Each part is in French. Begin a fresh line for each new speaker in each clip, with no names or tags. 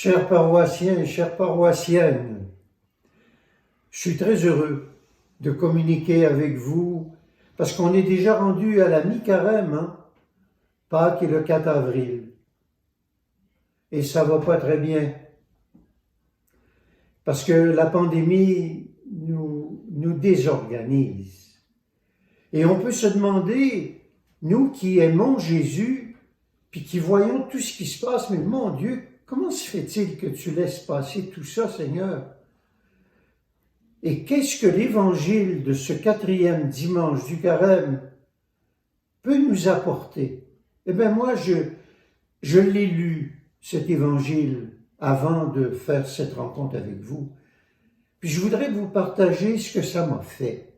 Chers paroissiens, chères paroissiennes, je suis très heureux de communiquer avec vous parce qu'on est déjà rendu à la mi-carême, Pâques est le 4 avril. Et ça va pas très bien parce que la pandémie nous désorganise. Et on peut se demander, nous qui aimons Jésus, puis qui voyons tout ce qui se passe, mais mon Dieu, comment se fait-il que tu laisses passer tout ça, Seigneur? Et qu'est-ce que l'évangile de ce 4e dimanche du carême peut nous apporter? Eh bien, moi, je l'ai lu, cet évangile, avant de faire cette rencontre avec vous. Puis je voudrais vous partager ce que ça m'a fait,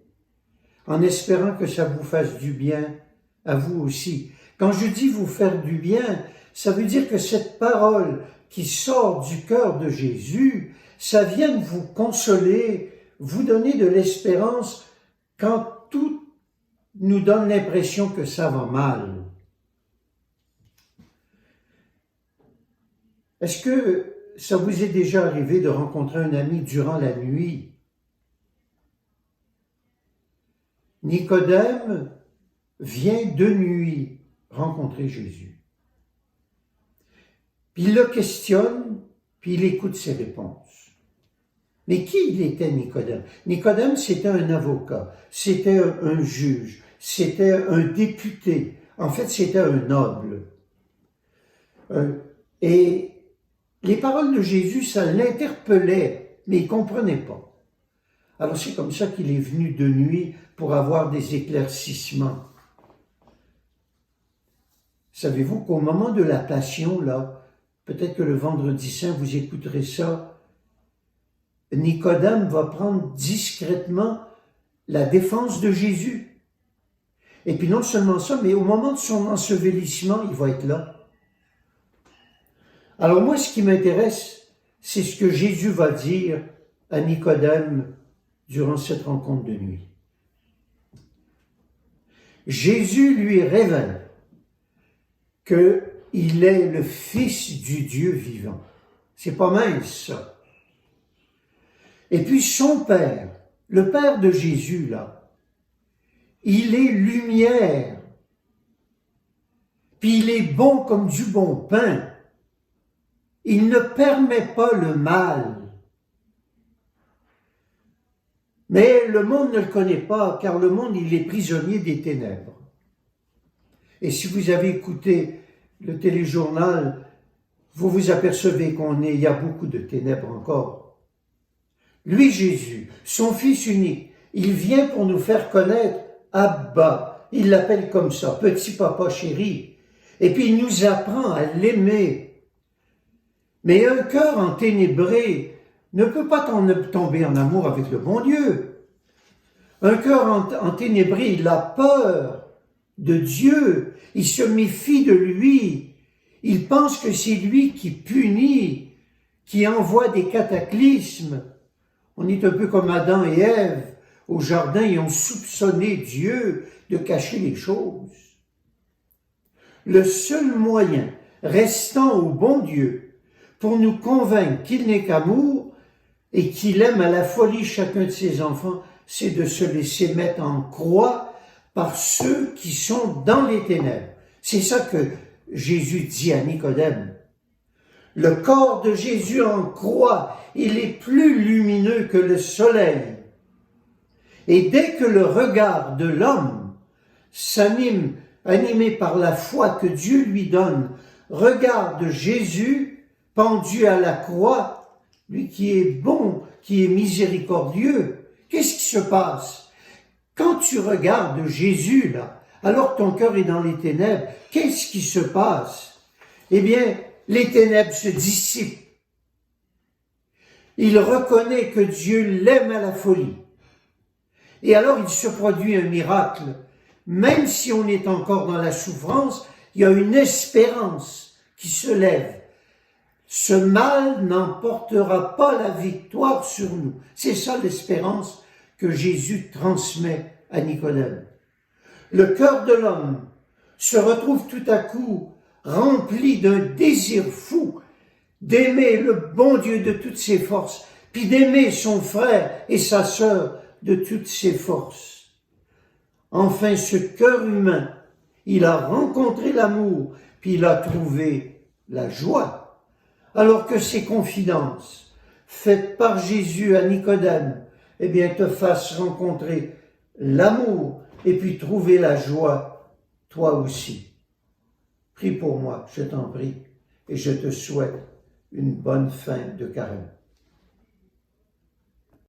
en espérant que ça vous fasse du bien à vous aussi. Quand je dis vous faire du bien, ça veut dire que cette parole qui sort du cœur de Jésus, ça vient vous consoler, vous donner de l'espérance quand tout nous donne l'impression que ça va mal. Est-ce que ça vous est déjà arrivé de rencontrer un ami durant la nuit? Nicodème vient de nuit rencontrer Jésus. Puis il le questionne, puis il écoute ses réponses. Mais qui il était, Nicodème? Nicodème, c'était un avocat, c'était un juge, c'était un député. En fait, c'était un noble. Et les paroles de Jésus, ça l'interpellait, mais il ne comprenait pas. Alors c'est comme ça qu'il est venu de nuit pour avoir des éclaircissements. Savez-vous qu'au moment de la Passion, là, peut-être que le vendredi saint, vous écouterez ça, Nicodème va prendre discrètement la défense de Jésus. Et puis non seulement ça, mais au moment de son ensevelissement, il va être là. Alors moi, ce qui m'intéresse, c'est ce que Jésus va dire à Nicodème durant cette rencontre de nuit. Jésus lui révèle qu'il est le Fils du Dieu vivant. C'est pas mince, ça. Et puis son Père, le Père de Jésus, là, il est lumière, puis il est bon comme du bon pain. Il ne permet pas le mal. Mais le monde ne le connaît pas, car le monde, il est prisonnier des ténèbres. Et si vous avez écouté le téléjournal, vous vous apercevez il y a beaucoup de ténèbres encore. Lui, Jésus, son Fils unique, il vient pour nous faire connaître Abba. Il l'appelle comme ça, petit papa chéri. Et puis il nous apprend à l'aimer. Mais un cœur enténébré ne peut pas tomber en amour avec le bon Dieu. Un cœur enténébré, il a peur de Dieu, il se méfie de lui, il pense que c'est lui qui punit, qui envoie des cataclysmes. On est un peu comme Adam et Ève. Au jardin, ils ont soupçonné Dieu de cacher les choses. Le seul moyen restant au bon Dieu pour nous convaincre qu'il n'est qu'amour et qu'il aime à la folie chacun de ses enfants, c'est de se laisser mettre en croix par ceux qui sont dans les ténèbres. C'est ça que Jésus dit à Nicodème. Le corps de Jésus en croix, il est plus lumineux que le soleil. Et dès que le regard de l'homme s'anime, animé par la foi que Dieu lui donne, regarde Jésus pendu à la croix, lui qui est bon, qui est miséricordieux, qu'est-ce qui se passe? Quand tu regardes Jésus, là, alors ton cœur est dans les ténèbres, qu'est-ce qui se passe? Eh bien, les ténèbres se dissipent. Il reconnaît que Dieu l'aime à la folie. Et alors il se produit un miracle. Même si on est encore dans la souffrance, il y a une espérance qui se lève. Ce mal n'emportera pas la victoire sur nous. C'est ça l'espérance que Jésus transmet à Nicodème. Le cœur de l'homme se retrouve tout à coup rempli d'un désir fou d'aimer le bon Dieu de toutes ses forces, puis d'aimer son frère et sa sœur de toutes ses forces. Enfin, ce cœur humain, il a rencontré l'amour, puis il a trouvé la joie. Alors que ces confidences, faites par Jésus à Nicodème, eh bien, te fassent rencontrer l'amour et puis trouver la joie, toi aussi. Prie pour moi, je t'en prie, et je te souhaite une bonne fin de carême.